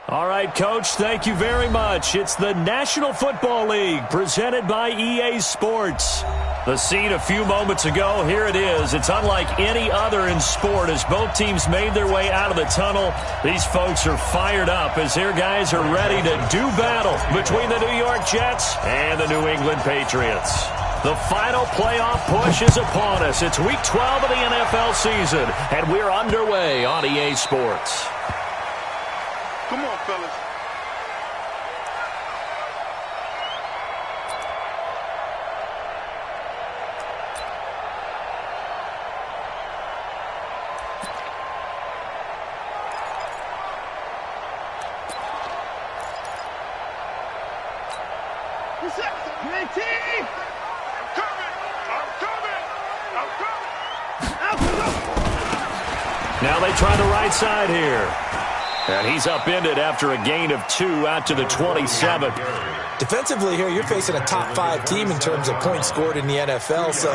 All right, Coach, thank you very much. It's the National Football League presented by EA Sports. The scene a few moments ago, here it is. It's unlike any other in sport as both teams made their way out of the tunnel. These folks are fired up as their guys are ready to do battle between the New York Jets and the New England Patriots. The final playoff push is upon us. It's Week 12 of the NFL season, and we're underway on EA Sports. Come on, fellas. Now they try the right side here. And he's upended after a gain of 2 out to the 27. Defensively here, you're facing a top-5 team in terms of points scored in the NFL. So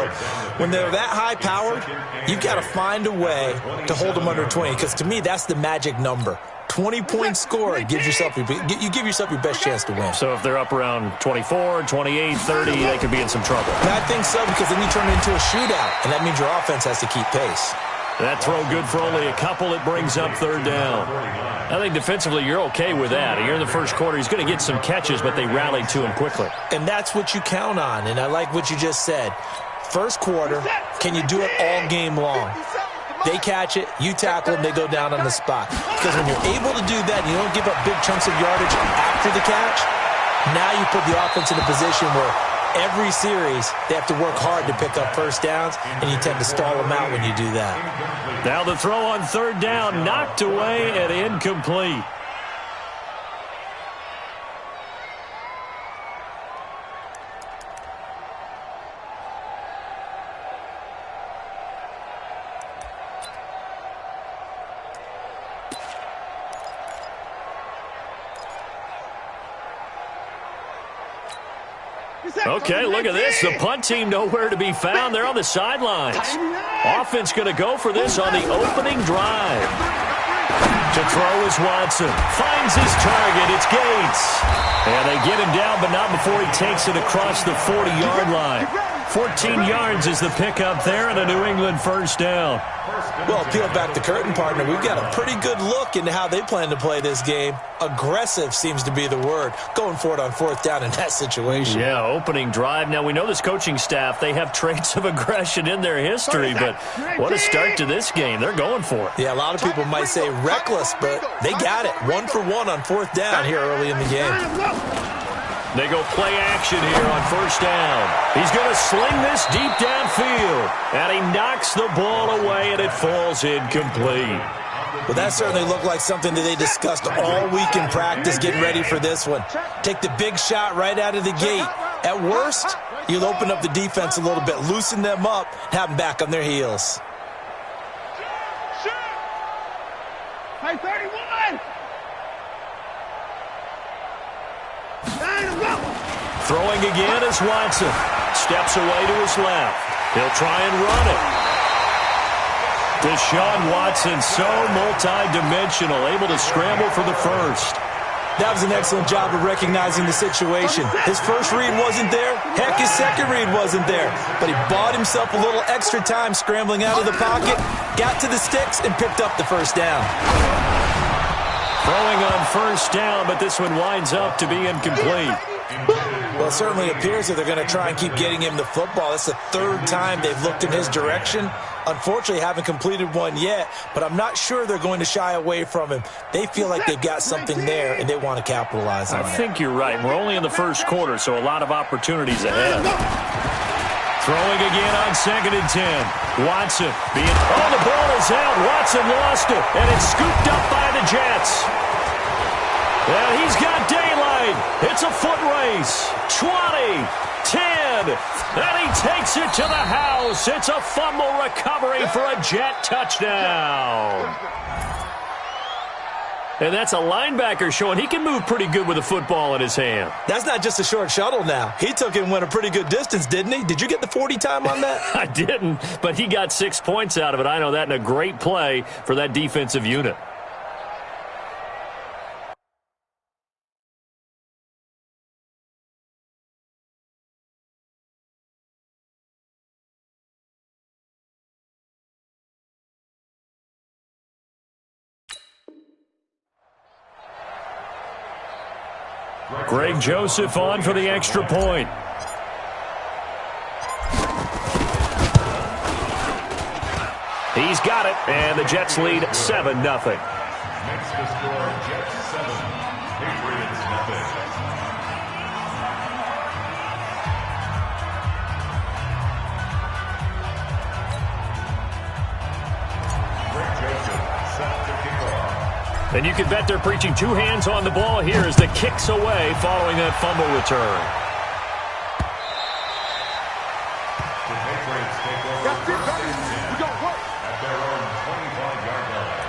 when they're that high-powered, you've got to find a way to hold them under 20. Because to me, that's the magic number. 20 points scored gives yourself you give yourself your best chance to win. So if they're up around 24, 28, 30, they could be in some trouble. And I think so, because then you turn it into a shootout, and that means your offense has to keep pace. That throw good for only a couple. It brings up third down. I think defensively you're okay with that. You're in the first quarter. He's going to get some catches, but they rallied to him quickly. And that's what you count on, and I like what you just said. First quarter, can you do it all game long? They catch it, you tackle them, they go down on the spot. Because when you're able to do that, you don't give up big chunks of yardage after the catch, now you put the offense in a position where every series, they have to work hard to pick up first downs, and you tend to stall them out when you do that. Now the throw on third down, knocked away and incomplete. Okay, look at this. The punt team nowhere to be found. They're on the sidelines. Offense going to go for this on the opening drive. To throw is Watson. Finds his target. It's Gates. And they get him down, but not before he takes it across the 40-yard line. 14 yards is the pickup there and a New England first down. Well, peel back the curtain, partner. We've got a pretty good look into how they plan to play this game. Aggressive seems to be the word. Going for it on fourth down in that situation. Yeah, opening drive. Now, we know this coaching staff, they have traits of aggression in their history, but what a start to this game. They're going for it. Yeah, a lot of people might say reckless, but they got it. 1 for 1 on fourth down here early in the game. They go play action here on first down. He's going to sling this deep downfield. And he knocks the ball away, and it falls incomplete. Well, that certainly looked like something that they discussed all week in practice getting ready for this one. Take the big shot right out of the gate. At worst, you'll open up the defense a little bit, loosen them up, and have them back on their heels. Hey, 31! Throwing again is Watson. Steps away to his left. He'll try and run it. Deshaun Watson, so multi-dimensional, able to scramble for the first. That was an excellent job of recognizing the situation. His first read wasn't there. Heck, his second read wasn't there. But he bought himself a little extra time scrambling out of the pocket, got to the sticks, and picked up the first down. Throwing on first down, but this one winds up to be incomplete. Well, it certainly appears that they're going to try and keep getting him the football. That's the third time they've looked in his direction. Unfortunately, haven't completed one yet, but I'm not sure they're going to shy away from him. They feel like they've got something there, and they want to capitalize on it. I think you're right. We're only in the first quarter, so a lot of opportunities ahead. Throwing again on 2nd and 10. Watson the ball is out. Watson lost it, and it's scooped up by the Jets. And he's got daylight. It's a foot race. 20, 10, and he takes it to the house. It's a fumble recovery for a Jet touchdown. And that's a linebacker showing he can move pretty good with a football in his hand. That's not just a short shuttle now. He took it and went a pretty good distance, didn't he? Did you get the 40 time on that? I didn't, but he got 6 points out of it. I know that, and a great play for that defensive unit. Greg Joseph on for the extra point. He's got it, and the Jets lead 7-0. Next to score, Jets 7, Patriots nothing. Greg Joseph set to kick off. And you can bet they're preaching two hands on the ball here as the kick's away following that fumble return. The Patriots take over first and 10 at their own 25-yard line.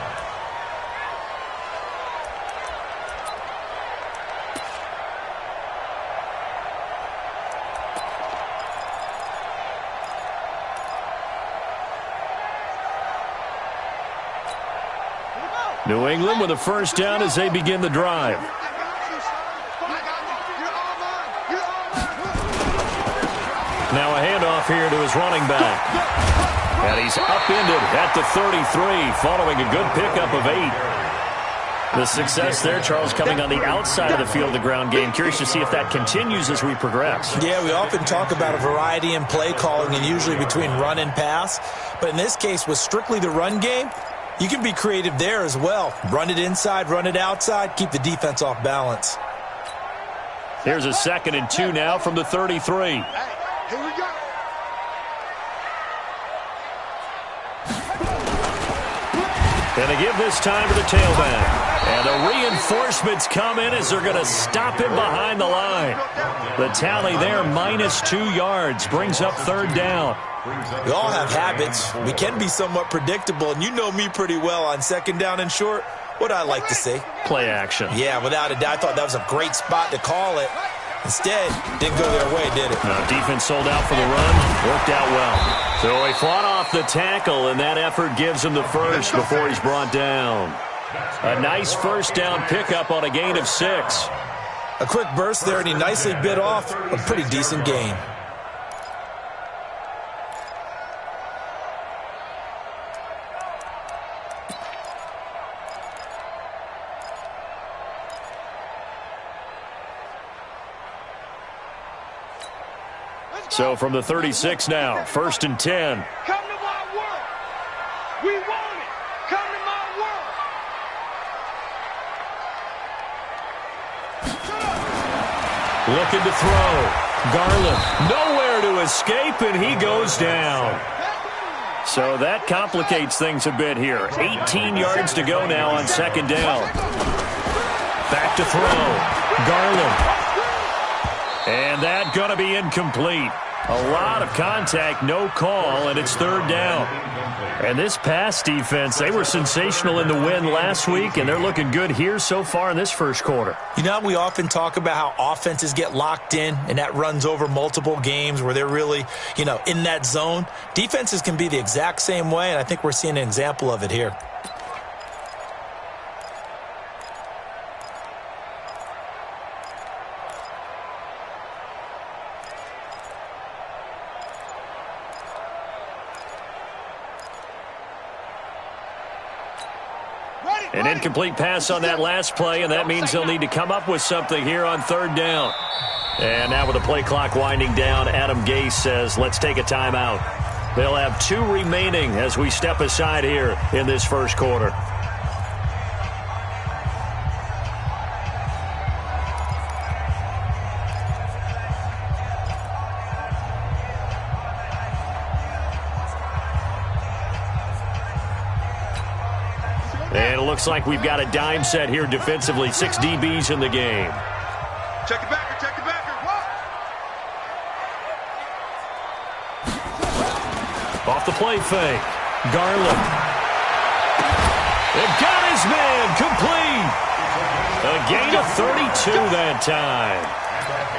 New England with a first down as they begin the drive. Now a handoff here to his running back. And he's upended at the 33 following a good pickup of 8. The success there, Charles, coming on the outside of the field of the ground game. Curious to see if that continues as we progress. Yeah, we often talk about a variety in play calling and usually between run and pass. But in this case, with strictly the run game, you can be creative there as well. Run it inside, run it outside, keep the defense off balance. Here's a 2nd and 2 now from the 33. Here we go. And they give this time to the tailback. And the reinforcements come in as they're going to stop him behind the line. The tally there, -2 yards, brings up 3rd down. We all have habits. We can be somewhat predictable, and you know me pretty well on 2nd down and short. What I like to see. Play action. Yeah, without a doubt, I thought that was a great spot to call it. Instead, didn't go their way, did it? No, defense sold out for the run. Worked out well. So he fought off the tackle, and that effort gives him the first before he's brought down. A nice first down pickup on a gain of 6. A quick burst there, and he nicely bit off a pretty decent gain. So from the 36 now, 1st and 10. Come to my world. We want it. Come to my world. Looking to throw. Garland nowhere to escape, and he goes down. So that complicates things a bit here. 18 yards to go now on 2nd down. Back to throw. Garland. And that going to be incomplete. A lot of contact, no call, and it's 3rd down. And this pass defense, they were sensational in the win last week, and they're looking good here so far in this first quarter. You know, we often talk about how offenses get locked in, and that runs over multiple games where they're really, in that zone. Defenses can be the exact same way, and I think we're seeing an example of it here. An incomplete pass on that last play, and that means they'll need to come up with something here on 3rd down. And now with the play clock winding down, Adam Gase says, let's take a timeout. They'll have 2 remaining as we step aside here in this first quarter. And it looks like we've got a dime set here defensively. 6 DBs in the game. Check it backer, check it backer. Off the play fake. Garland. It got his man complete. A gain of 32 that time.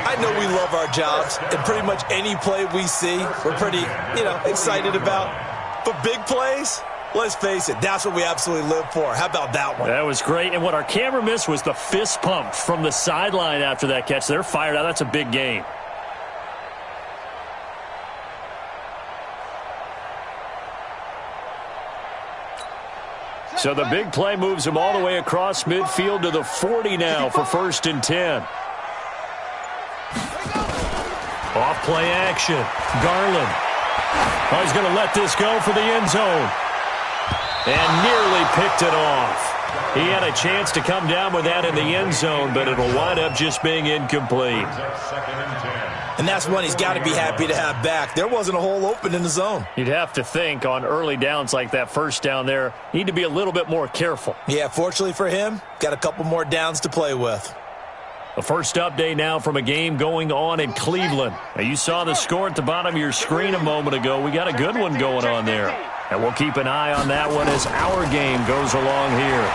I know we love our jobs, and pretty much any play we see, we're pretty, excited about. But big plays, let's face it, that's what we absolutely live for. How about that one? That was great. And what our camera missed was the fist pump from the sideline after that catch. They're fired out. That's a big gain. So the big play moves him all the way across midfield to the 40 now for 1st and 10. Off play action. Garland. Oh, he's going to let this go for the end zone. And nearly picked it off. He had a chance to come down with that in the end zone, but it'll wind up just being incomplete. And that's one he's got to be happy to have back. There wasn't a hole open in the zone. You'd have to think on early downs like that first down there, need to be a little bit more careful. Yeah, fortunately for him, got a couple more downs to play with. The first update now from a game going on in Cleveland. Now, you saw the score at the bottom of your screen a moment ago. We got a good one going on there. And we'll keep an eye on that one as our game goes along here.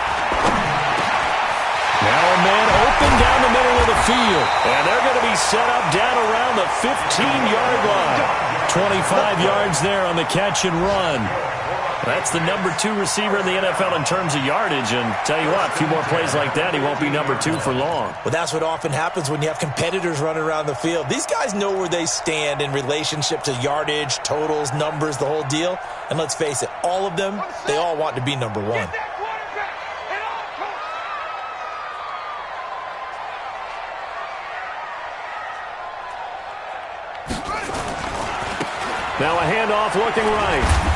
Now a man open down the middle of the field. And they're going to be set up down around the 15-yard line. 25 yards there on the catch and run. That's the number 2 receiver in the NFL in terms of yardage. And tell you what, a few more plays like that, he won't be number 2 for long. Well, that's what often happens when you have competitors running around the field. These guys know where they stand in relationship to yardage, totals, numbers, the whole deal. And let's face it, all of them, they all want to be number 1. Now a handoff looking right.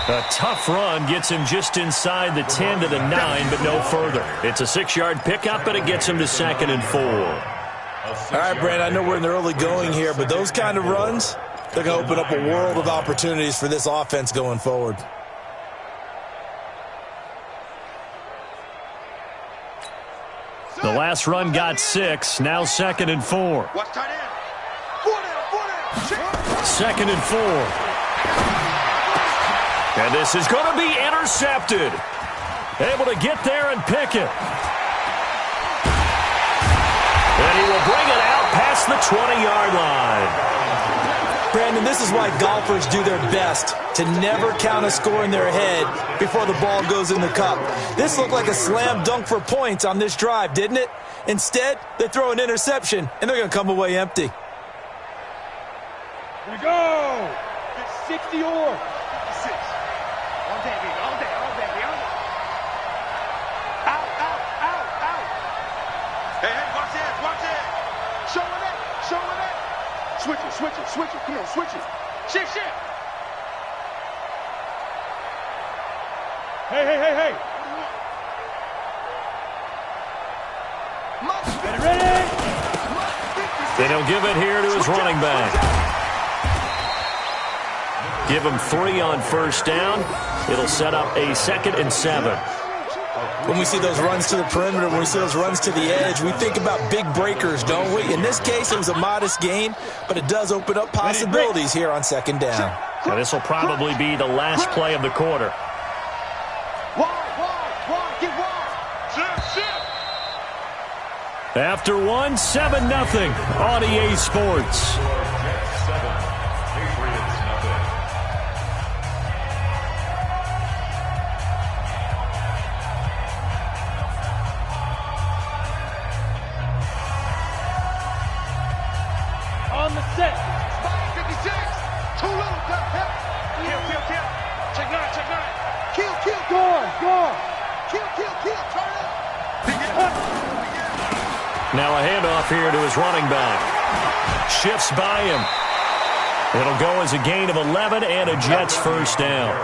A tough run gets him just inside the 10 to the 9, but no further. It's a 6-yard pickup, but it gets him to 2nd and 4. All right, Brand, I know we're in the early going here, but those kind of runs, they're going to open up a world of opportunities for this offense going forward. The last run got 6, now 2nd and 4. 2nd and 4. And this is going to be intercepted. Able to get there and pick it. And he will bring it out past the 20-yard line. Brandon, this is why golfers do their best to never count a score in their head before the ball goes in the cup. This looked like a slam dunk for points on this drive, didn't it? Instead, they throw an interception, and they're going to come away empty. Here we go. It's 60 or 56. All day, baby. All day, all day, all day. Out, out, out, out. Hey, hey, watch it, watch it. Showing it, showing it. Switch it, switch it, switch it. Come on, switch it. Shift, shift. Hey, hey, hey, hey. Ready? Then he'll give it here to his running back. Give him 3 on first down. It'll set up a 2nd and 7. When we see those runs to the perimeter, when we see those runs to the edge, we think about big breakers, don't we? In this case, it was a modest gain, but it does open up possibilities here on 2nd down. Now, this will probably be the last play of the quarter. Get wide. Shift, shift. After 1, 7-0 on EA Sports. On the set. Spot 56. Too little. Kill. Check 9, check 9. Kill. Go on. Kill. Turn it. Now a handoff here to his running back. Shifts by him. It'll go as a gain of 11 and a Jets first down.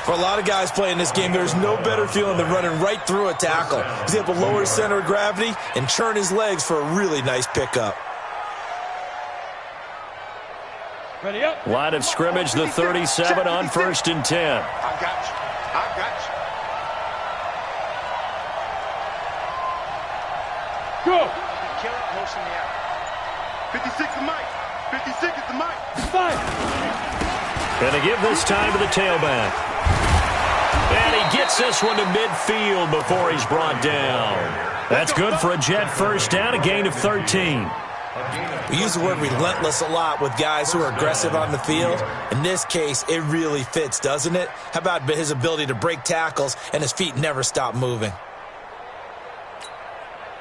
For a lot of guys playing this game, there's no better feeling than running right through a tackle. He's able to lower his center of gravity and churn his legs for a really nice pickup. Ready up. Line of scrimmage, the 37 on 1st and 10. I got you. Go. Kill it, motion me out. 56 is Mike. 56 is the Mike. Fire. And they give this time to the tailback. And he gets this one to midfield before he's brought down. That's good for a Jet first down, a gain of 13. We use the word relentless a lot with guys who are aggressive on the field. In this case, it really fits, doesn't it? How about his ability to break tackles and his feet never stop moving?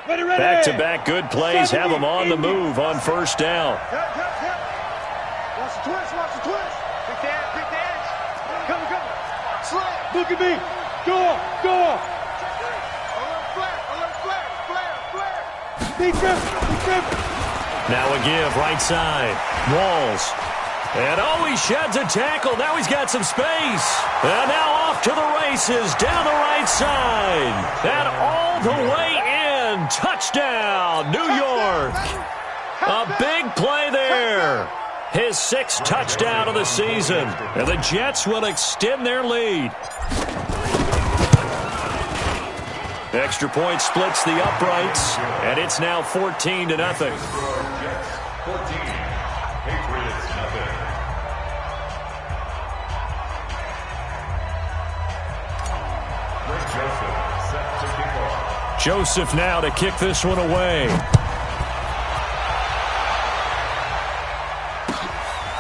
Ready. Back-to-back good plays have him on the move on first down. Watch the twist. Pick the edge. Come. Slam. Look at me. Go on. Alert flare. Defense. Now a give, right side. Walls. And oh, he sheds a tackle. Now he's got some space. And now off to the races down the right side. And all the way in. Touchdown, New York. A big play there. His 6th touchdown of the season. And the Jets will extend their lead. Extra point splits the uprights, and it's now 14-0. Jets 14, Patriots nothing. Greg Joseph set to kick off. Joseph now to kick this one away.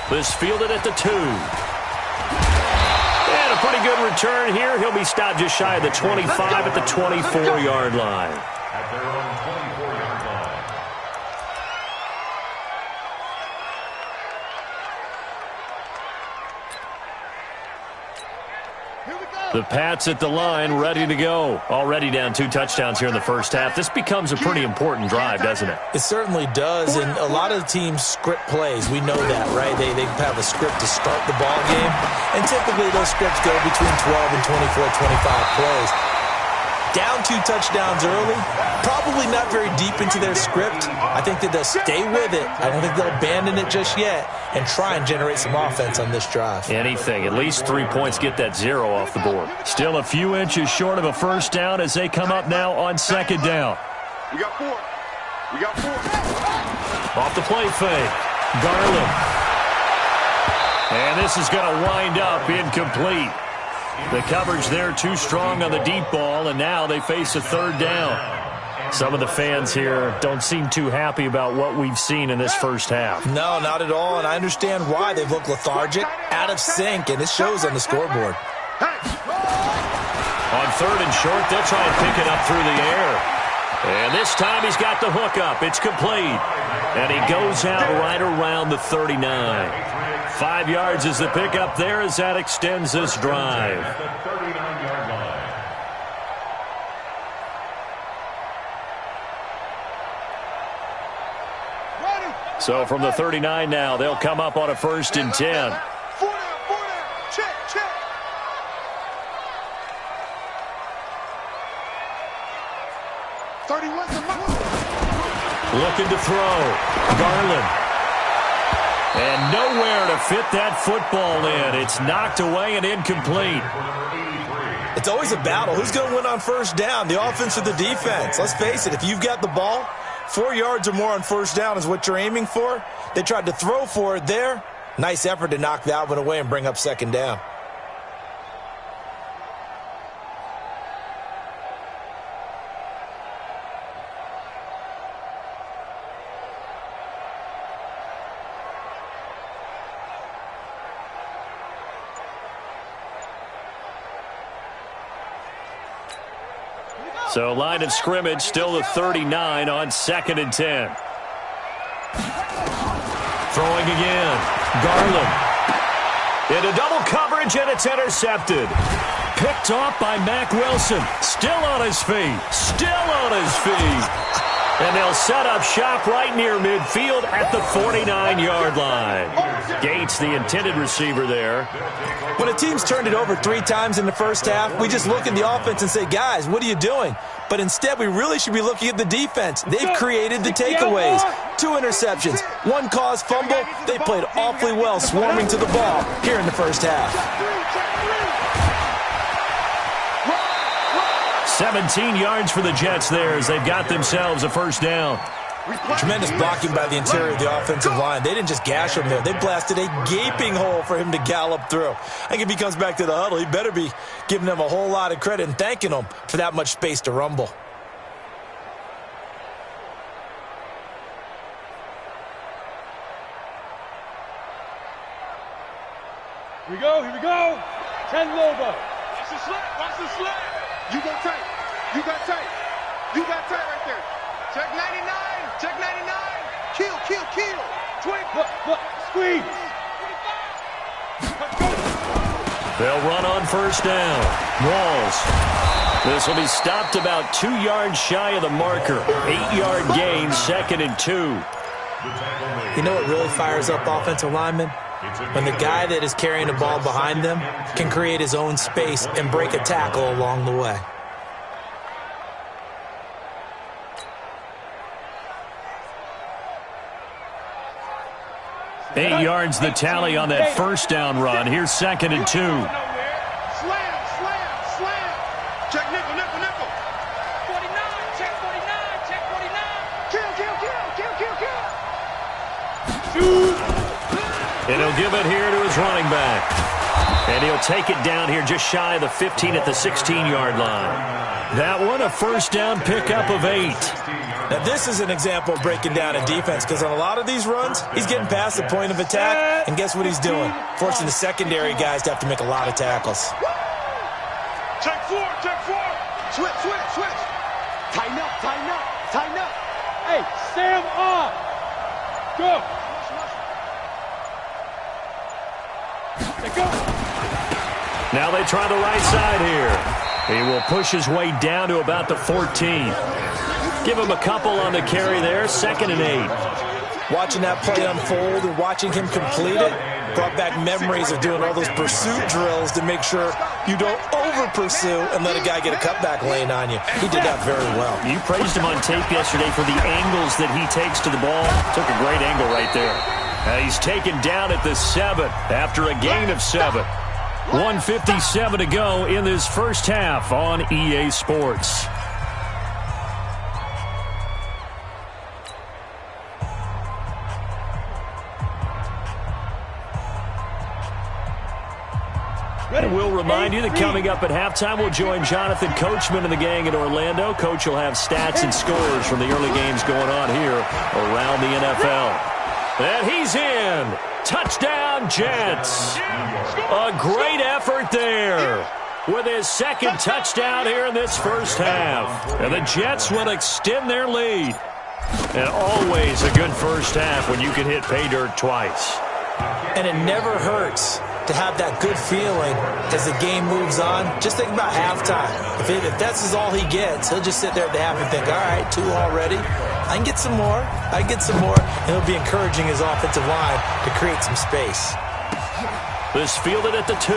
This fielded at the 2. And a pretty good return here. He'll be stopped just shy of the 25 at the 24-yard line. At their own 24-yard line. The Pats at the line, ready to go. Already down 2 touchdowns here in the first half. This becomes a pretty important drive, doesn't it? It certainly does, and a lot of the teams script plays. We know that, right? They have a script to start the ball game, and typically those scripts go between 12 and 24, 25 plays. Down 2 touchdowns early, probably not very deep into their script. I think that they'll stay with it. I don't think they'll abandon it just yet and try and generate some offense on this drive. Anything. At least 3 points, get that 0 off the board. Still a few inches short of a first down as they come up now on 2nd down. We got 4. We got 4. Off the play fake. Garland. And this is going to wind up incomplete. The coverage there too strong on the deep ball, and now they face a 3rd down. Some of the fans here don't seem too happy about what we've seen in this first half. No, not at all, and I understand why. They've looked lethargic, out of sync, and it shows on the scoreboard. On 3rd and short, they'll try and pick it up through the air. And this time he's got the hook up. It's complete. And he goes out right around the 39. 5 yards is the pickup there as that extends this drive. The 39-yard line. So from the 39 now, they'll come up on a 1st and 10. 4 down, 4 down. Check, check. Looking to throw. Garland. And nowhere to fit that football in. It's knocked away and incomplete. It's always a battle. Who's going to win on 1st down, the offense or the defense? Let's face it, if you've got the ball, 4 yards or more on 1st down is what you're aiming for. They tried to throw for it there. Nice effort to knock that one away and bring up 2nd down. So line of scrimmage still the 39 on 2nd and 10. Throwing again. Garland. Into double coverage, and it's intercepted. Picked off by Mack Wilson. Still on his feet. Still on his feet. And they'll set up shop right near midfield at the 49-yard line. Gates, the intended receiver there. When a team's turned it over 3 times in the first half, we just look at the offense and say, guys, what are you doing? But instead, we really should be looking at the defense. They've created the takeaways. 2 interceptions, 1 caused fumble. They played awfully well swarming to the ball here in the first half. 17 yards for the Jets there as they've got themselves a 1st down. Tremendous blocking by the interior of the offensive line. They didn't just gash him there. They blasted a gaping hole for him to gallop through. I think if he comes back to the huddle, he better be giving them a whole lot of credit and thanking them for that much space to rumble. Here we go, here we go. 10 Lobo. Watch the slant, watch the slant. You go tight, you got tight. You got tight right there. Check 99, check 99. Kill, kill, kill. 20, look, squeeze. 25. They'll run on 1st down. Walls. This will be stopped about 2 yards shy of the marker. 8-yard gain, 2nd and 2. You know what really fires up offensive linemen? When the guy that is carrying the ball behind them can create his own space and break a tackle along the way. Eight yards the tally on that first down run. Here's 2nd and 2. Slam, slam, slam. Check nickel, nickel, nickel. 49, check 49, check 49. Kill, kill, kill, kill, kill, kill. Shoot. And he'll give it here to his running back. And he'll take it down here just shy of the 15 at the 16-yard line. That one, a first down pickup of 8. Now, this is an example of breaking down a defense because on a lot of these runs, he's getting past the point of attack, and guess what he's doing? Forcing the secondary guys to have to make a lot of tackles. Check 4, check 4. Switch, switch, switch. Tighten up, tighten up, tighten up. Hey, Sam on. Go. Let go. Now they try the right side here. He will push his way down to about the 14. Give him a couple on the carry there, 2nd and 8. Watching that play unfold and watching him complete it brought back memories of doing all those pursuit drills to make sure you don't over-pursue and let a guy get a cutback lane on you. He did that very well. You praised him on tape yesterday for the angles that he takes to the ball. Took a great angle right there. He's taken down at the 7 after a gain of 7. 1:57 to go in this first half on EA Sports. And we'll remind you that coming up at halftime, we'll join Jonathan Coachman and the gang in Orlando. Coach will have stats and scores from the early games going on here around the NFL. And he's in. Touchdown, Jets. A great effort there with his 2nd touchdown here in this first half. And the Jets will extend their lead. And always a good first half when you can hit pay dirt twice. And it never hurts to have that good feeling as the game moves on. Just think about halftime. If that's all he gets, he'll just sit there at the half and think, all right, 2 already. I can get some more. I can get some more. And he'll be encouraging his offensive line to create some space. This fielded at the 2.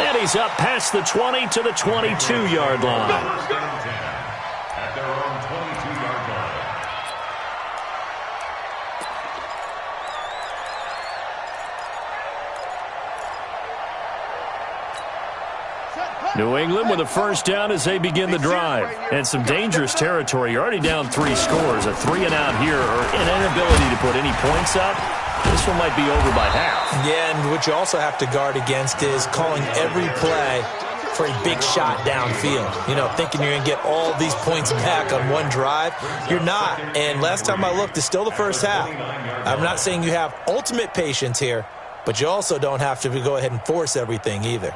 And he's up past the 20 to the 22-yard line. At their own 22-yard line. New England with a first down as they begin the drive. And some dangerous territory. You're already down 3 scores. A 3-and-out here or an inability to put any points up. This one might be over by half. Yeah, and what you also have to guard against is calling every play for a big shot downfield. You know, thinking you're going to get all these points back on one drive. You're not. And last time I looked, it's still the first half. I'm not saying you have ultimate patience here, but you also don't have to go ahead and force everything either.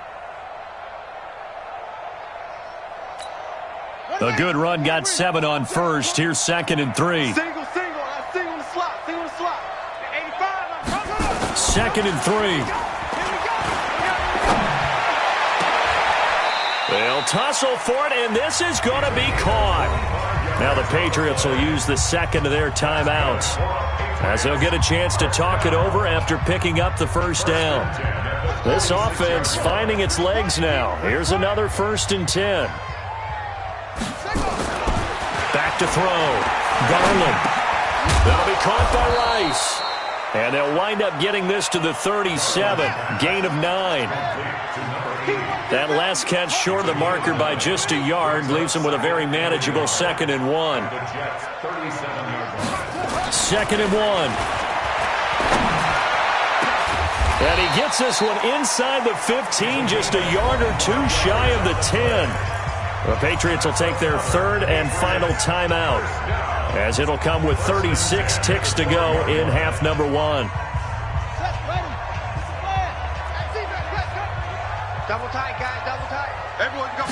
A good run got 7 on first. Here's 2nd and 3. Single, single. I single in the slot. Single in the slot. 85. 2nd and 3. They'll tussle for it, and this is going to be caught. Now the Patriots will use the 2nd of their timeouts as they'll get a chance to talk it over after picking up the first down. This offense finding its legs now. Here's another 1st and 10. Back to throw. Garland. That'll be caught by Rice. And they'll wind up getting this to the 37. Gain of 9. That last catch short of the marker by just a yard leaves him with a very manageable 2nd and 1. 2nd and 1. And he gets this one inside the 15, just a yard or 2 shy of the 10. The Patriots will take their 3rd and final timeout, as it'll come with 36 ticks to go in half number 1. Double tight, guys, double tight. Everyone go.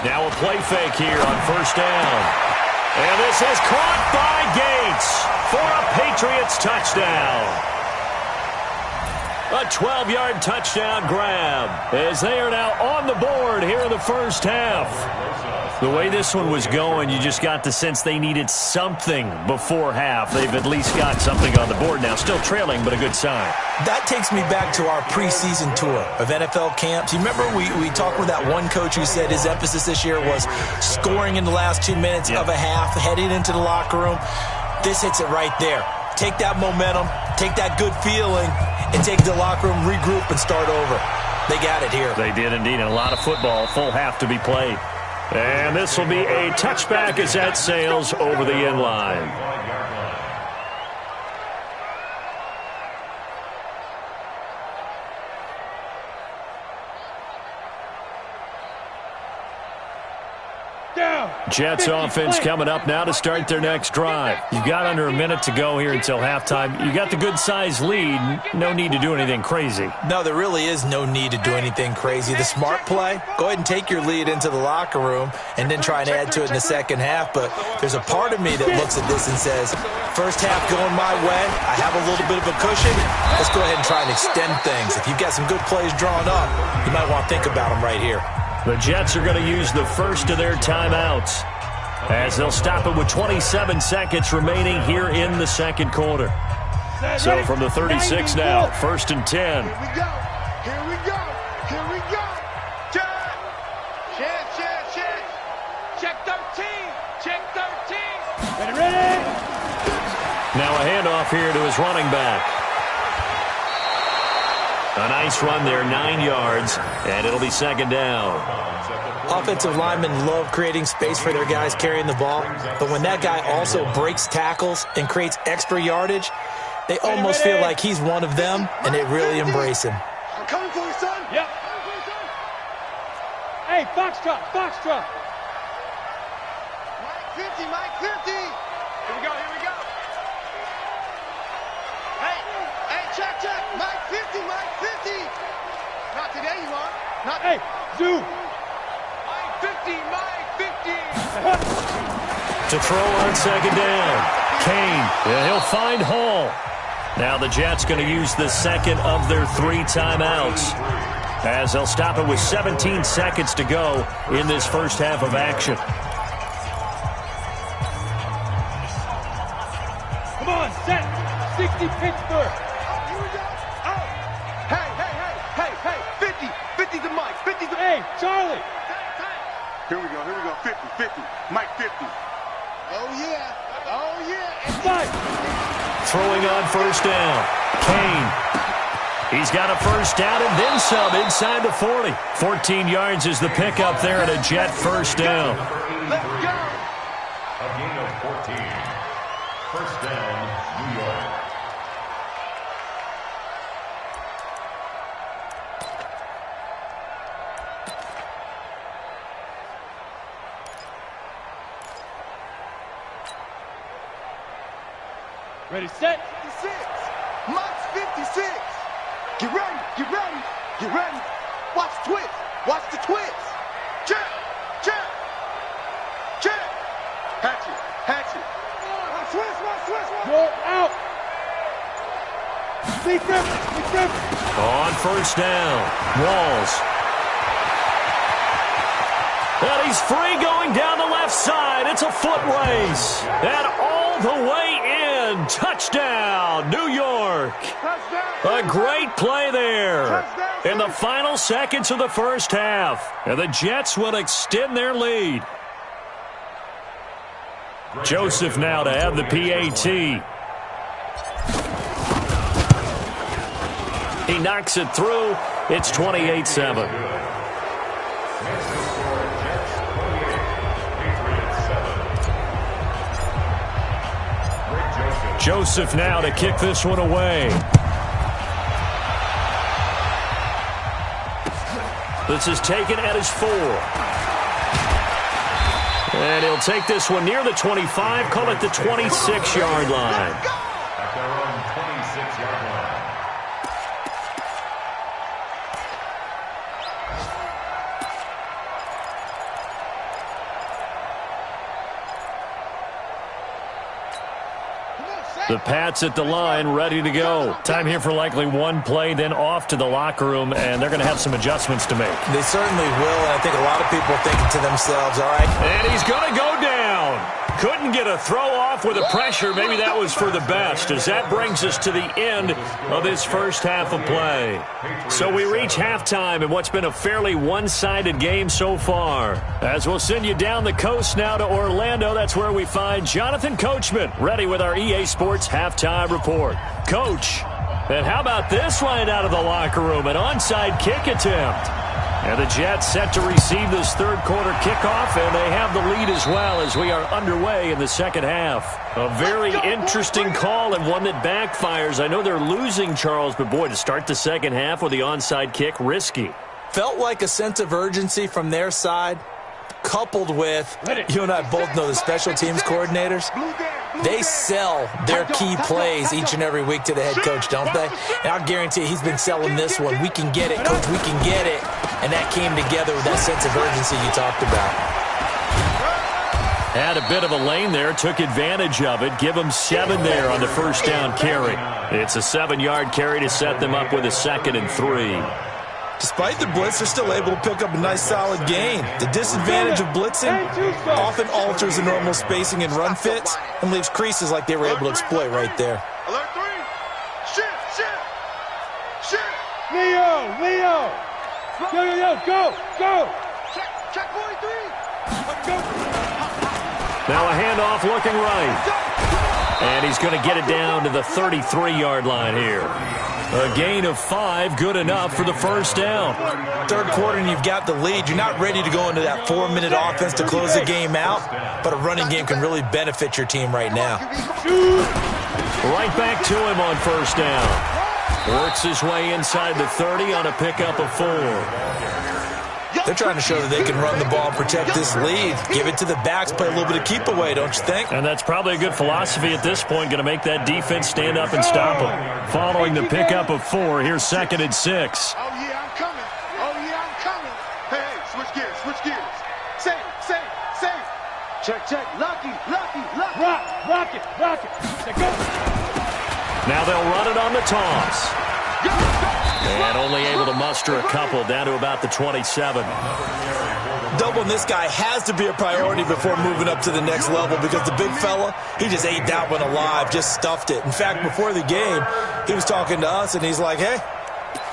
Now a play fake here on first down. And this is caught by Gates for a Patriots touchdown. A 12-yard touchdown grab as they are now on the board here in the first half. The way this one was going, you just got the sense they needed something before half. They've at least got something on the board now. Still trailing, but a good sign. That takes me back to our preseason tour of NFL camps. You remember we talked with that one coach who said his emphasis this year was scoring in the last 2 minutes of a half, heading into the locker room. This hits it right there. Take that momentum, take that good feeling, and take the locker room, regroup, and start over. They got it here. They did indeed, and a lot of football, full half to be played. And this will be a touchback as that sails over the end line. Jets offense coming up now to start their next drive. You've got under a minute to go here until halftime. You got the good-sized lead. No need to do anything crazy. No, there really is no need to do anything crazy. The smart play, go ahead and take your lead into the locker room and then try and add to it in the second half. But there's a part of me that looks at this and says, first half going my way, I have a little bit of a cushion. Let's go ahead and try and extend things. If you've got some good plays drawn up, you might want to think about them right here. The Jets are going to use the first of their timeouts as they'll stop it with 27 seconds remaining here in the second quarter. So from the 36 now, 1st and 10. Here we go. Here we go. Here we go. Check. Check 13. Check 13. Ready. Now a handoff here to his running back. A nice run there, 9 yards, and it'll be second down. Offensive linemen love creating space for their guys carrying the ball, but when that guy also breaks tackles and creates extra yardage, they almost feel like he's one of them, and they really embrace him. I'm coming for you, son. Yep. Hey, Foxtrot. Mike 50. Here we go. Hey, check. Mike 50. Not today, you are. Not. Hey, Zoo. Mike 50. To throw on second down. Kane, and he'll find Hall. Now the Jets going to use the second of their 3 timeouts as they'll stop it with 17 seconds to go in this first half of action. Come on, set. 60 Pittsburgh. Here we go. Oh. Hey. 50 to Mike. 50 to. Hey, Charlie. Here we go. 50. Mike 50. Oh, yeah. Mike. Throwing on first down. Kane. He's got a first down and then some inside the 40. 14 yards is the pickup there at a Jet first down. Let's go. A gain of 14. First down, New York. Ready, set. 56. Mike's 56. Get ready. Watch the twist. Check. Hatchet. Switch. Go out. Big Griffin. On first down, Walls. And he's free going down the left side. It's a foot race. And all the way in. Touchdown, New York. A great play there in the final seconds of the first half. And the Jets will extend their lead. Joseph now to have the PAT. He knocks it through. It's 28-7. Joseph now to kick this one away. This is taken at his 4. And he'll take this one near the 25, call it the 26-yard line. At their own 26-yard line. The Pats at the line, ready to go. Time here for likely one play, then off to the locker room, and they're going to have some adjustments to make. They certainly will, and I think a lot of people are thinking to themselves, all right. And he's going to go down. Couldn't get a throw off with the pressure. Maybe that was for the best, as that brings us to the end of this first half of play. So we reach halftime in what's been a fairly one-sided game so far. As we'll send you down the coast now to Orlando, that's where we find Jonathan Coachman, ready with our EA Sports halftime report. Coach, and how about this right out of the locker room? An onside kick attempt. And the Jets set to receive this third quarter kickoff, and they have the lead as well as we are underway in the second half. A very interesting call and one that backfires. I know they're losing, Charles, but boy, to start the second half with the onside kick, risky. Felt like a sense of urgency from their side, coupled with, you and I both know the special teams coordinators. They sell their key plays each and every week to the head coach, don't they? And I'll guarantee he's been selling this one. We can get it, coach, we can get it. And that came together with that sense of urgency you talked about. Had a bit of a lane there, took advantage of it. Give them 7 there on the first down carry. It's a 7-yard carry to set them up with a 2nd and 3. Despite the blitz, they're still able to pick up a nice, solid gain. The disadvantage of blitzing often alters the normal spacing and run fits and leaves creases like they were able to exploit right there. Alert 3. Shift. Leo. Yo, go. Check 43. Now a handoff looking right. And he's going to get it down to the 33-yard line here. A gain of 5, good enough for the first down. Third quarter and you've got the lead. You're not ready to go into that 4-minute offense to close the game out, but a running game can really benefit your team right now. Right back to him on first down. Works his way inside the 30 on a pickup of 4. They're trying to show that they can run the ball and protect this lead. Give it to the backs, play a little bit of keep away, don't you think? And that's probably a good philosophy at this point, going to make that defense stand up and stop them. Following the pickup of 4, here's 2nd and 6. Oh, yeah, I'm coming. Hey, switch gears. Save. Check. Lucky. Rock it. Say go. Now they'll run it on the toss. And only able to muster a couple down to about the 27. Doubling this guy has to be a priority before moving up to the next level because the big fella, he just ate that one alive, just stuffed it. In fact, before the game, he was talking to us, and he's like, hey,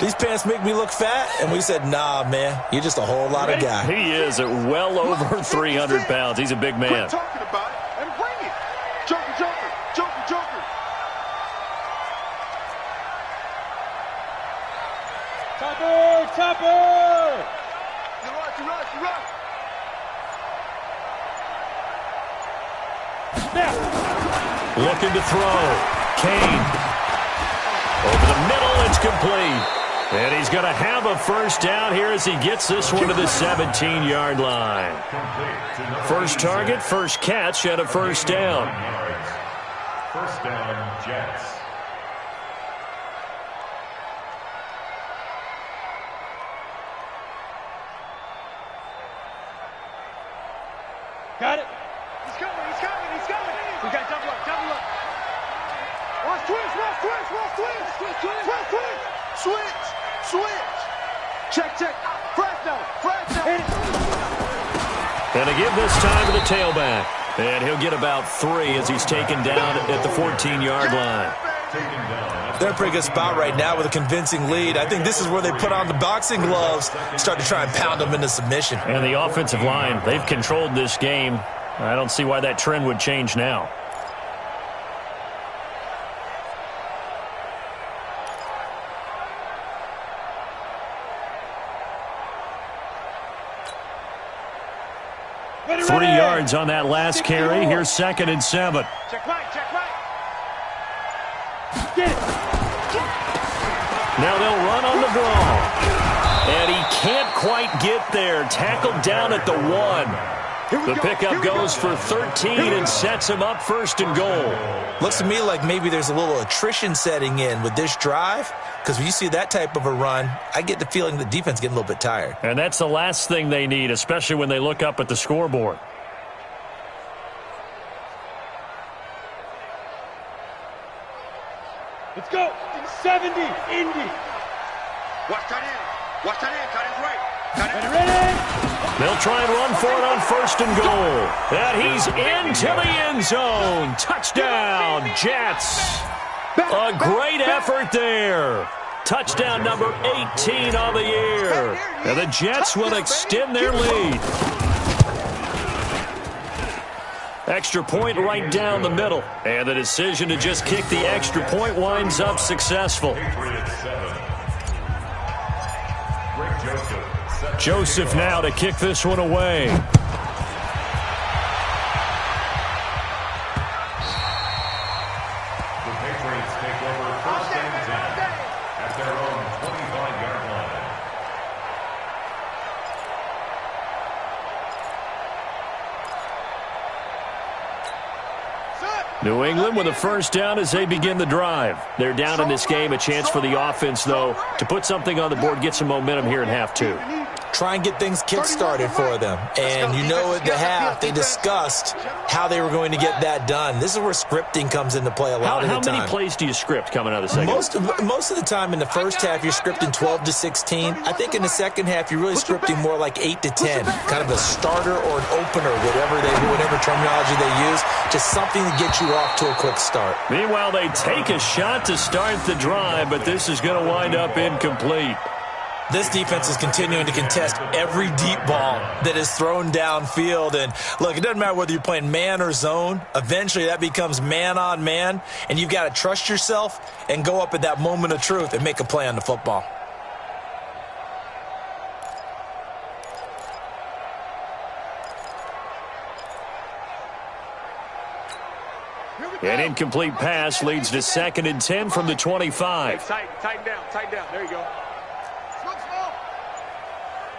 these pants make me look fat? And we said, nah, man, you're just a whole lot of guy. He is at well over 300 pounds. He's a big man. Quit talking about it and bring it. Joker. Topper! You rush. Now. Looking to throw. Kane. Over the middle, it's complete. And he's going to have a first down here as he gets this one to the 17-yard line. First target, first catch, and a first down. First down, Jets. Got it. He's coming. We got double up. Watch twist. Switch. Check. Flag down. And to give this time to the tailback. And he'll get about 3 as he's taken down at the 14-yard line. They're in a pretty good spot right now with a convincing lead. I think this is where they put on the boxing gloves, start to try and pound them into submission. And the offensive line, they've controlled this game. I don't see why that trend would change now. Ready. 3 yards on that last carry. Here's 2nd and 7. Check right. Get it. Now they'll run on the draw. And he can't quite get there. Tackled down at the 1. The pickup goes for 13 and sets him up 1st and goal. Looks to me like maybe there's a little attrition setting in with this drive, because when you see that type of a run, I get the feeling the defense getting a little bit tired. And that's the last thing they need, especially when they look up at the scoreboard. Let's go. 70, Indy. Watch tight end. Watch tight end. Tight end's right. Tight end. Ready? They'll try and run for it on 1st and goal. And he's into the end zone. Touchdown, Jets. A great effort there. Touchdown number 18 on the year. And the Jets will extend their lead. Extra point right down the middle. And the decision to just kick the extra point winds up successful. Joseph now to kick this one away. New England with a first down as they begin the drive. They're down in this game. A chance for the offense, though, to put something on the board, get some momentum here in half two. Try and get things kick-started for them. And you know at the half, they discussed how they were going to get that done. This is where scripting comes into play a lot of the time. How many plays do you script coming out of the second? Most of the time in the first half, you're scripting 12 to 16. I think in the second half, you're really scripting more like 8 to 10. Kind of a starter or an opener, whatever terminology they use. Just something to get you off to a quick start. Meanwhile, they take a shot to start the drive, but this is going to wind up incomplete. This defense is continuing to contest every deep ball that is thrown downfield. And, look, it doesn't matter whether you're playing man or zone. Eventually, that becomes man-on-man, and you've got to trust yourself and go up at that moment of truth and make a play on the football. An incomplete pass leads to 2nd and 10 from the 25. Tighten down. There you go.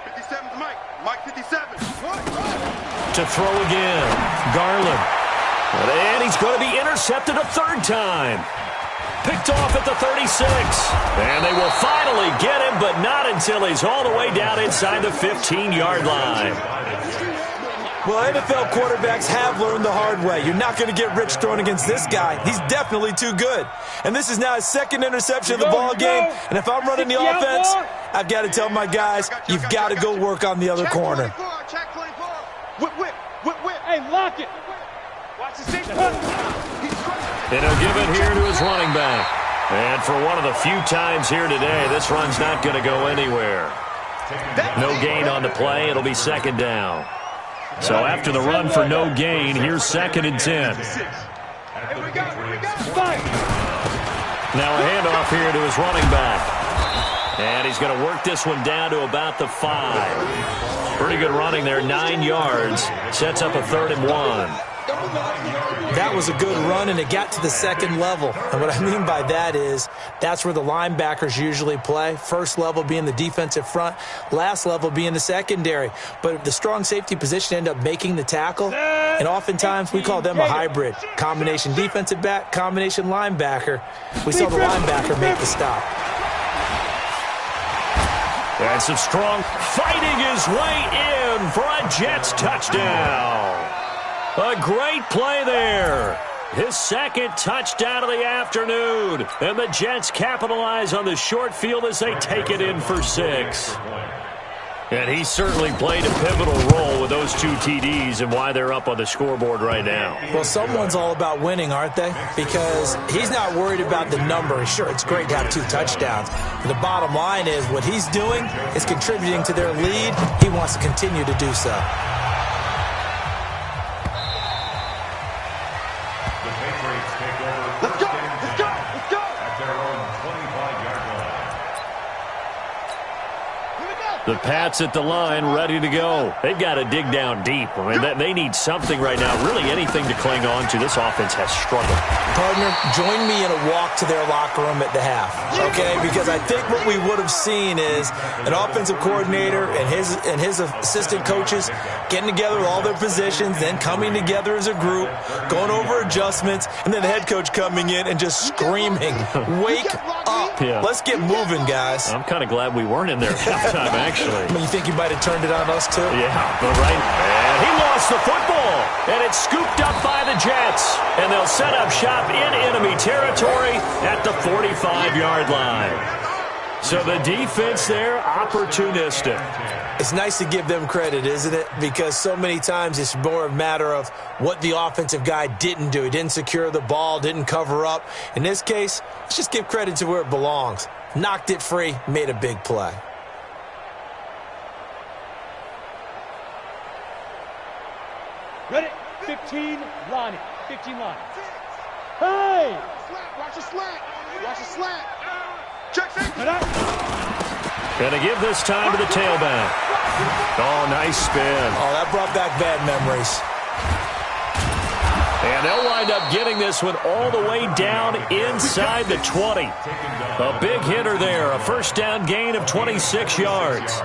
57's Mike. Mike 57. To throw again. Garland. And he's going to be intercepted a 3rd time. Picked off at the 36. And they will finally get him, but not until he's all the way down inside the 15-yard line. Well, NFL quarterbacks have learned the hard way. You're not going to get rich throwing against this guy. He's definitely too good. And this is now his 2nd interception of the ball game. And if I'm running the offense, I've got to tell my guys, you've got to go work on the other corner. Check 24. Whip. Hey, lock it. Watch the stick. And he'll give it here to his running back. And for one of the few times here today, this run's not going to go anywhere. No gain on the play. It'll be 2nd down. So after the run for no gain, here's 2nd and 10. Now a handoff here to his running back. And he's going to work this one down to about the 5. Pretty good running there, 9 yards. Sets up a 3rd and 1. That was a good run, and it got to the 2nd level. And what I mean by that is that's where the linebackers usually play. First level being the defensive front, last level being the secondary. But the strong safety position ended up making the tackle, and oftentimes we call them a hybrid. Combination defensive back, combination linebacker. We saw the linebacker make the stop. And some strong fighting his way in for a Jets touchdown. A great play there. His 2nd touchdown of the afternoon. And the Jets capitalize on the short field as they take it in for 6. And he certainly played a pivotal role with those 2 TDs and why they're up on the scoreboard right now. Well, someone's all about winning, aren't they? Because he's not worried about the number. Sure, it's great to have 2 touchdowns. But the bottom line is what he's doing is contributing to their lead. He wants to continue to do so. The Pats at the line, ready to go. They've got to dig down deep. I mean, they need something right now, really anything to cling on to. This offense has struggled. Partner, join me in a walk to their locker room at the half, okay? Because I think what we would have seen is an offensive coordinator and his assistant coaches getting together with all their positions, then coming together as a group, going over adjustments, and then the head coach coming in and just screaming, wake up. Yeah. Let's get moving, guys. I'm kind of glad we weren't in there at halftime, actually. I mean, you think you might have turned it on us, too? Yeah, but right. And he lost the football. And it's scooped up by the Jets. And And they'll set up shop in enemy territory at the 45-yard line. So the defense there, opportunistic. It's nice to give them credit, isn't it? Because so many times it's more a matter of what the offensive guy didn't do. He didn't secure the ball, didn't cover up. In this case, let's just give credit to where it belongs. Knocked it free, made a big play. Ready? 15, line it. 15 line. Hey! Watch the slant. Watch the slant. Check safety. Gonna give this time to the tailback. Oh, nice spin. Oh, that brought back bad memories. And they'll wind up getting this one all the way down inside the 20. A big hitter there, a first down gain of 26 yards.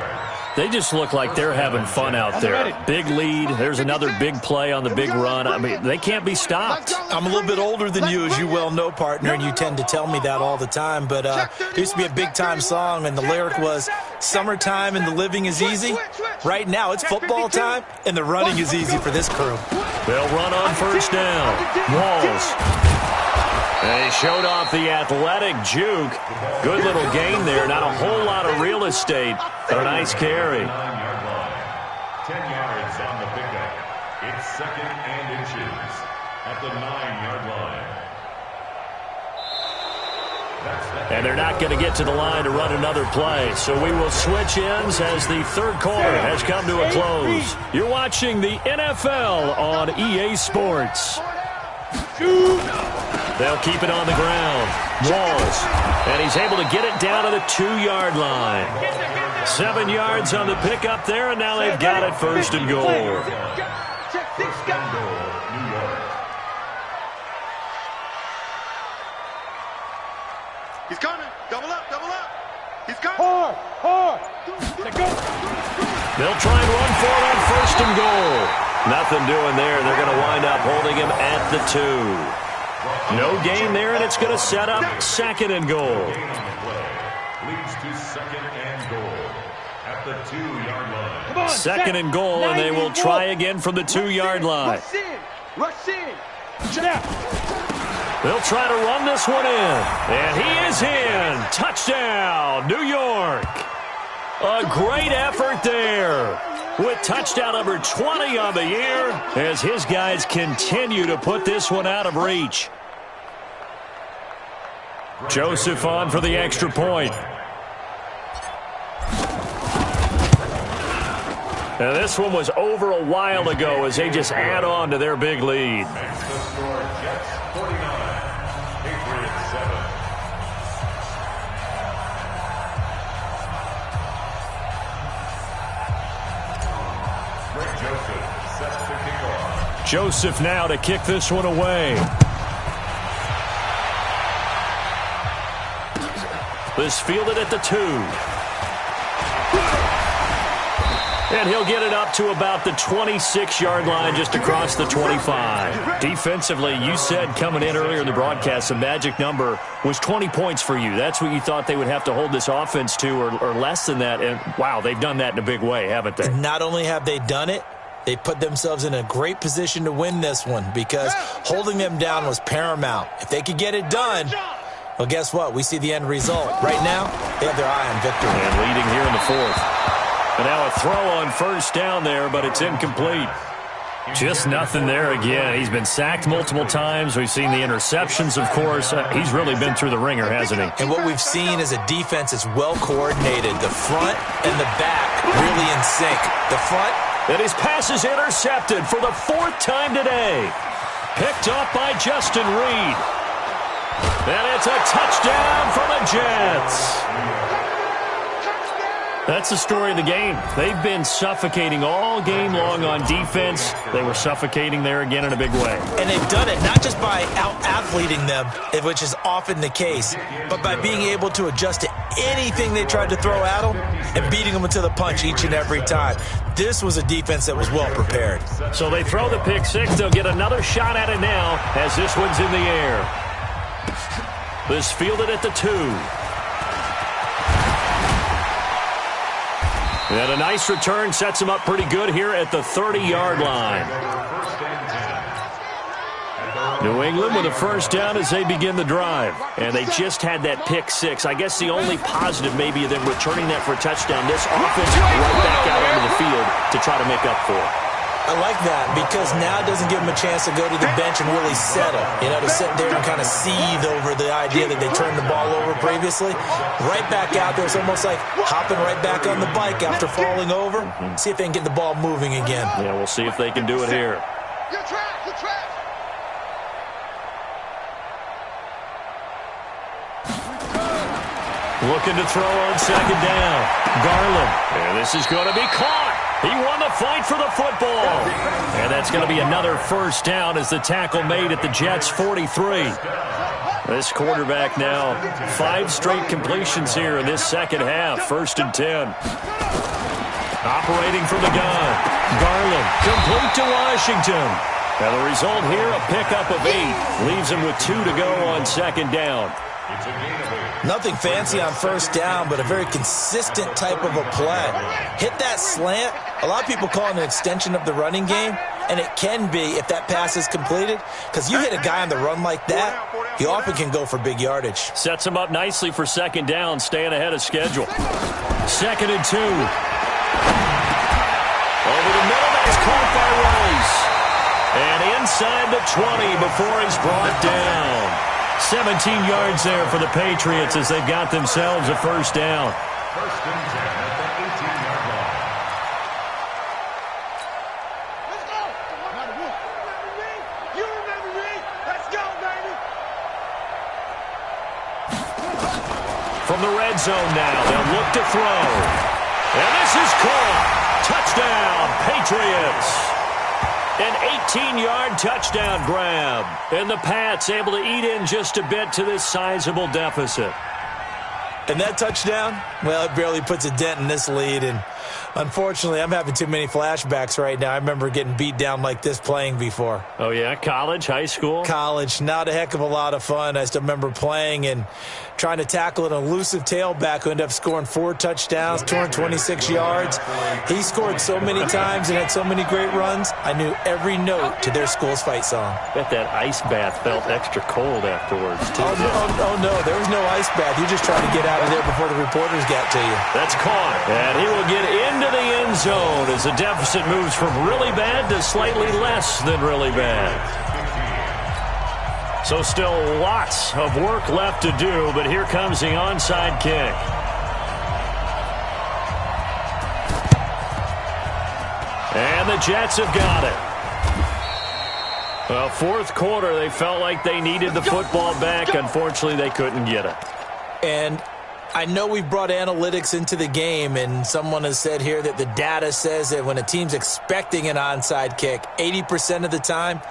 They just look like they're having fun out there. Big lead. There's another big play on the big run. I mean, they can't be stopped. I'm a little bit older than you, as you well know, partner, and you tend to tell me that all the time. But there used to be a big-time song, and the lyric was, "Summertime and the living is easy." Right now, it's football time, and the running is easy for this crew. They'll run on first down. Walls. They showed off the athletic juke. Good little gain there. Not a whole lot of real estate, but a nice carry. 10 yards on the pickup. It's 2nd and inches at the 9-yard line. And they're not going to get to the line to run another play. So we will switch ends as the third quarter has come to a close. You're watching the NFL on EA Sports. They'll keep it on the ground. Walls. And he's able to get it down to the 2-yard line. 7 yards on the pickup there, and now they've got it first and goal. He's coming. Double up, double up. He's coming. Hard. They'll try and run for it on first and goal. Nothing doing there. They're going to wind up holding him at the 2. No gain there, and it's going to set up 2nd and goal. Leads to 2nd and goal at the 2-yard line. 2nd and goal, and they will try again from the 2-yard line. Rush in. They'll try to run this one in, and he is in. Touchdown, New York. A great effort there with touchdown number 20 on the year as his guys continue to put this one out of reach. Joseph on for the extra point. Now this one was over a while ago as they just add on to their big lead. Jets 49, Patriots 7. Greg Joseph set to kick off. Joseph now to kick this one away. This fielded at the 2. And he'll get it up to about the 26-yard line, just across the 25. Defensively, you said coming in earlier in the broadcast, the magic number was 20 points for you. That's what you thought they would have to hold this offense to, or less than that. And, wow, they've done that in a big way, haven't they? Not only have they done it, they put themselves in a great position to win this one because holding them down was paramount. If they could get it done, well, guess what? We see the end result. Right now, they have their eye on victory. And leading here in the 4th. And now a throw on first down there, but it's incomplete. Just nothing there again. He's been sacked multiple times. We've seen the interceptions, of course. He's really been through the ringer, hasn't he? And what we've seen is a defense that's well coordinated. The front and the back really in sync. The front. And his pass is intercepted for the 4th time today. Picked up by Justin Reed. And it's a touchdown for the Jets. That's the story of the game. They've been suffocating all game long on defense. They were suffocating there again in a big way. And they've done it not just by out-athleting them, which is often the case, but by being able to adjust to anything they tried to throw at them and beating them to the punch each and every time. This was a defense that was well prepared. So they throw the pick 6. They'll get another shot at it now as this one's in the air. This fielded at the 2. And a nice return sets him up pretty good here at the 30-yard line. New England with a first down as they begin the drive. And they just had that pick six. I guess the only positive maybe of them returning that for a touchdown. This offense right back out onto the field to try to make up for it. I like that because now it doesn't give them a chance to go to the bench and really settle. You know, to sit there and kind of seethe over the idea that they turned the ball over previously. Right back out there. It's almost like hopping right back on the bike after falling over. See if they can get the ball moving again. Yeah, we'll see if they can do it here. You're trash, you're trash. Looking to throw on second down. Garland. And this is going to be caught. He won the fight for the football. And that's going to be another first down as the tackle made at the Jets' 43. This quarterback now 5 straight completions here in this second half. 1st and 10. Operating from the gun. Garland complete to Washington. And the result here, a pickup of 8. Leaves him with 2 to go on second down. Nothing fancy on first down, but a very consistent type of a play. Hit that slant. A lot of people call it an extension of the running game, and it can be if that pass is completed, because you hit a guy on the run like that, he often can go for big yardage. Sets him up nicely for second down, staying ahead of schedule. 2nd and 2. Over the middle, that's caught by Rice. And inside the 20 before he's brought down. 17 yards there for the Patriots as they've got themselves a first down. 1st and 10 at the 18-yard line. Let's go. You remember me. Let's go, baby. From the red zone now, they'll look to throw. And this is caught. Touchdown, Patriots. An 18-yard touchdown grab. And the Pats able to eat in just a bit to this sizable deficit. And that touchdown, well, it barely puts a dent in this lead. And unfortunately, I'm having too many flashbacks right now. I remember getting beat down like this playing before. Oh, yeah? College, high school? College. Not a heck of a lot of fun. I still remember playing and trying to tackle an elusive tailback who ended up scoring 4 touchdowns, 226 yards. He scored so many times and had so many great runs, I knew every note to their school's fight song. Bet that ice bath felt extra cold afterwards, too. Oh, no. There was no ice bath. You just tried to get out of there before the reporters got to you. That's caught. And he will get into the end zone as the deficit moves from really bad to slightly less than really bad. So still lots of work left to do, but here comes the onside kick. And the Jets have got it. Well, 4th quarter, they felt like they needed the football back. Unfortunately, they couldn't get it. And I know we've brought analytics into the game, and someone has said here that the data says that when a team's expecting an onside kick, 80% of the time,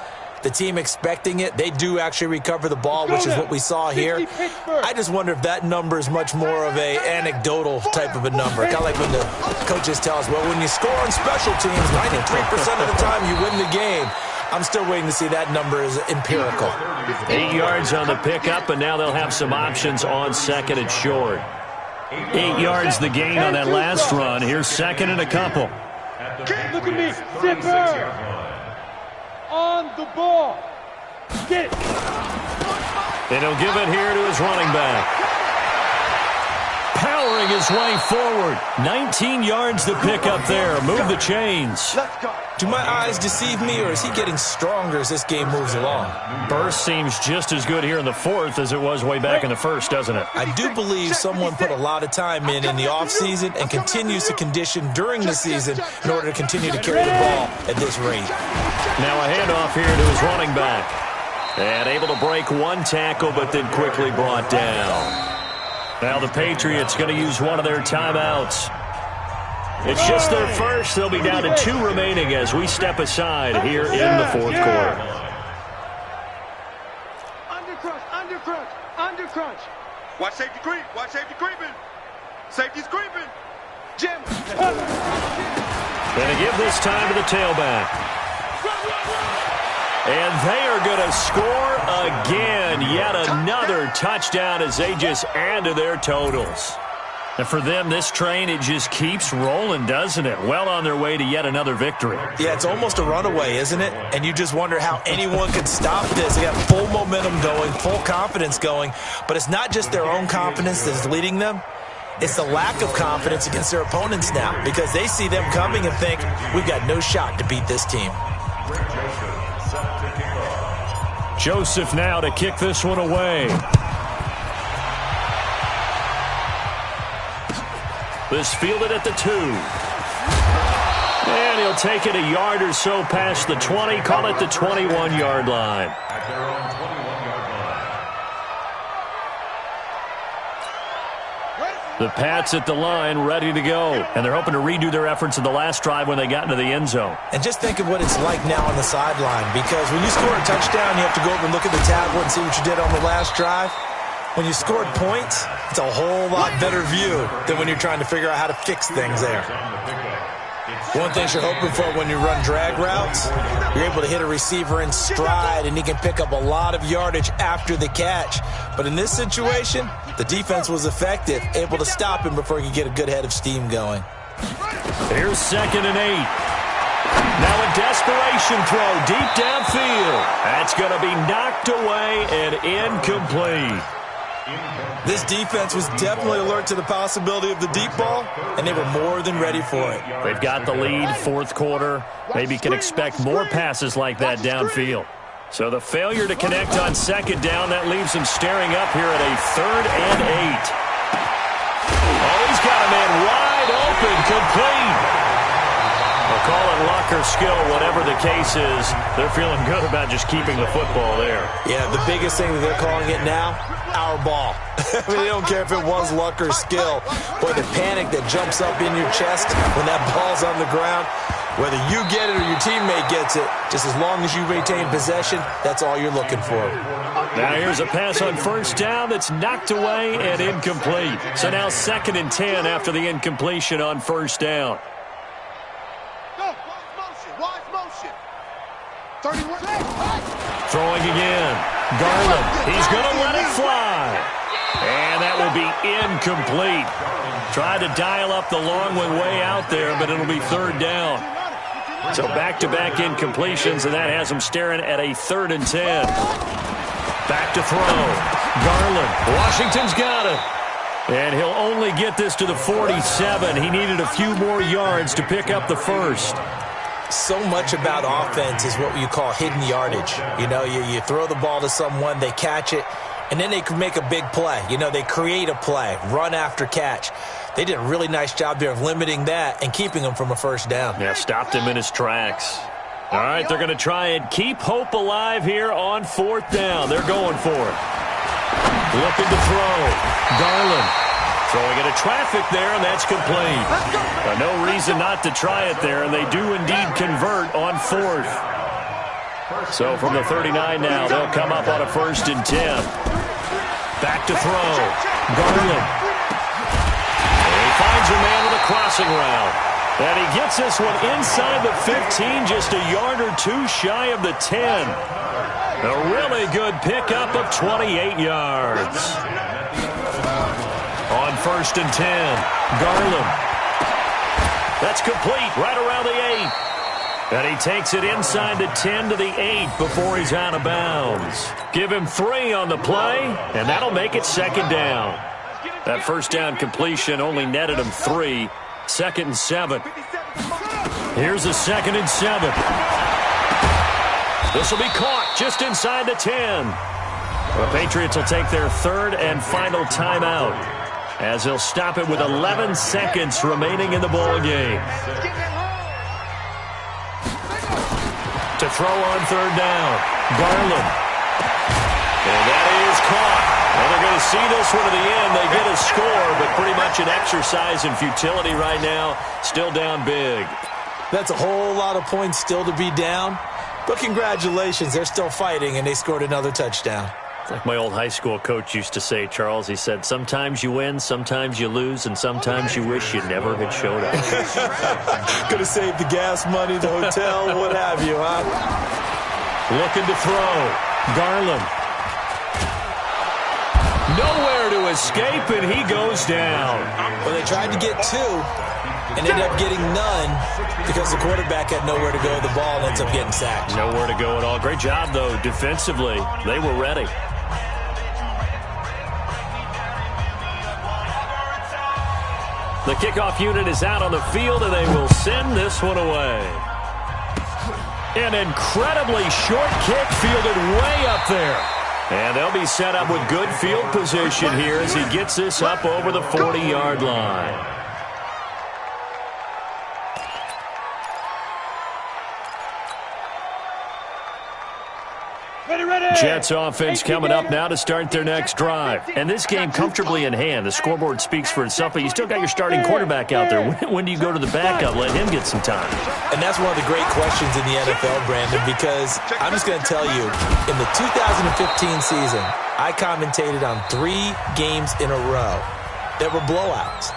the team expecting it, they do actually recover the ball, which is what we saw here. I just wonder if that number is much more of a anecdotal type of a number. Kind of like when the coaches tell us, well, when you score on special teams, 93% of the time you win the game. I'm still waiting to see that number is empirical. 8 yards on the pickup, and now they'll have some options on 2nd and short. 8 yards the gain on that last run. Here's 2nd and a couple. Look at me. Zipper. On the ball. Get it. And he'll give it here to his running back. Powering his way forward. 19 yards to pick up there. Move the chains. Let's go. Do my eyes deceive me, or is he getting stronger as this game moves along? Burst seems just as good here in the 4th as it was way back in the 1st, doesn't it? I do believe someone put a lot of time in the offseason and continues to condition during the season in order to continue to carry the ball at this rate. Now a handoff here to his running back. And able to break 1 tackle, but then quickly brought down. Now the Patriots going to use one of their timeouts. It's just their first. They'll be down to 2 remaining as we step aside here in the 4th quarter. Under crunch. Watch safety creep. Watch safety creeping. Safety's creeping. Jim. Going to give this time to the tailback. And they are going to score again. Yet another touchdown as they just add to their totals. And for them, this train, it just keeps rolling, doesn't it? Well on their way to yet another victory. Yeah, it's almost a runaway, isn't it? And you just wonder how anyone could stop this. They got full momentum going, full confidence going. But it's not just their own confidence that's leading them. It's the lack of confidence against their opponents now, because they see them coming and think, we've got no shot to beat this team. Joseph now to kick this one away. This fielded at the 2. And he'll take it a yard or so past the 20, call it the 21-yard line. At their own 21-yard line. The Pats at the line, ready to go. And they're hoping to redo their efforts in the last drive when they got into the end zone. And just think of what it's like now on the sideline, because when you score a touchdown, you have to go over and look at the tablet and see what you did on the last drive. When you scored points, it's a whole lot better view than when you're trying to figure out how to fix things there. One thing you're hoping for when you run drag routes, you're able to hit a receiver in stride, and he can pick up a lot of yardage after the catch. But in this situation, the defense was effective, able to stop him before he could get a good head of steam going. Here's 2nd and 8. Now a desperation throw deep downfield. That's going to be knocked away and incomplete. This defense was definitely alert to the possibility of the deep ball, and they were more than ready for it. They've got the lead, 4th quarter. Maybe can expect more passes like that downfield. So the failure to connect on 2nd down, that leaves him staring up here at a 3rd and 8. Oh, he's got a man wide open, complete. We'll call it luck or skill, whatever the case is. They're feeling good about just keeping the football there. Yeah, the biggest thing that they're calling it now, our ball. I mean, they don't care if it was luck or skill. Boy, the panic that jumps up in your chest when that ball's on the ground, whether you get it or your teammate gets it, just as long as you retain possession, that's all you're looking for. Now here's a pass on 1st down that's knocked away and incomplete. So now 2nd and 10 after the incompletion on 1st down. Throwing again. Garland. He's going to let it fly. And that will be incomplete. Tried to dial up the long one way out there, but it'll be 3rd down. So back-to-back incompletions, and that has him staring at a 3rd and 10. Back to throw. Garland. Washington's got it. And he'll only get this to the 47. He needed a few more yards to pick up the 1st. So much about offense is what you call hidden yardage. You know, you throw the ball to someone, they catch it, and then they can make a big play. You know, they create a play, run after catch. They did a really nice job there of limiting that and keeping him from a 1st down. Yeah, stopped him in his tracks. All right, they're going to try and keep hope alive here on 4th down. They're going for it. Looking to throw. Garland. Throwing into traffic there, and that's complete. No reason not to try it there, and they do indeed convert on 4th. So from the 39 now, they'll come up on a 1st and 10. Back to throw. Garland. And he finds a man with a crossing route. And he gets this one inside the 15, just a yard or 2 shy of the 10. A really good pickup of 28 yards. On 1st and 10, Garland. That's complete right around the 8. And he takes it inside the 10 to the 8 before he's out of bounds. Give him 3 on the play, and that'll make it 2nd down. That 1st down completion only netted him 3. 2nd and 7. Here's a 2nd and 7. This will be caught just inside the 10. The Patriots will take their 3rd and final timeout, as they'll stop it with 11 seconds remaining in the ball game. To throw on 3rd down, Garland. And that is caught. And they're going to see this one to the end. They get a score, but pretty much an exercise in futility right now. Still down big. That's a whole lot of points still to be down. But congratulations, they're still fighting, and they scored another touchdown. It's like my old high school coach used to say, Charles. He said, sometimes you win, sometimes you lose, and sometimes you wish you never had showed up. Could have saved the gas money, the hotel, what have you, huh? Looking to throw. Garland. Nowhere to escape, and he goes down. Well, they tried to get 2 and ended up getting none because the quarterback had nowhere to go with the ball and ends up getting sacked. Nowhere to go at all. Great job, though, defensively. They were ready. The kickoff unit is out on the field, and they will send this one away. An incredibly short kick fielded way up there. And they'll be set up with good field position here as he gets this up over the 40-yard line. Jets offense coming up now to start their next drive. And this game comfortably in hand. The scoreboard speaks for itself, but you still got your starting quarterback out there. When do you go to the backup? Let him get some time. And that's one of the great questions in the NFL, Brandon, because I'm just going to tell you, in the 2015 season, I commentated on 3 games in a row that were blowouts.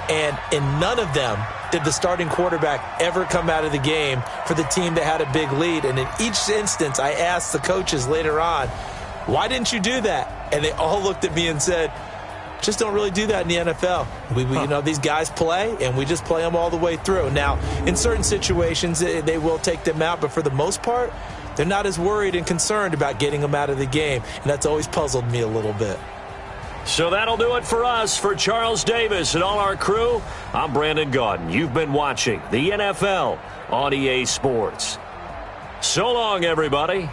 And in none of them did the starting quarterback ever come out of the game for the team that had a big lead. And in each instance, I asked the coaches later on, why didn't you do that? And they all looked at me and said, just don't really do that in the NFL. You know, these guys play, and we just play them all the way through. Now, in certain situations, they will take them out, but for the most part, they're not as worried and concerned about getting them out of the game. And that's always puzzled me a little bit. So that'll do it for us. For Charles Davis and all our crew, I'm Brandon Gaudin. You've been watching the NFL on EA Sports. So long, everybody.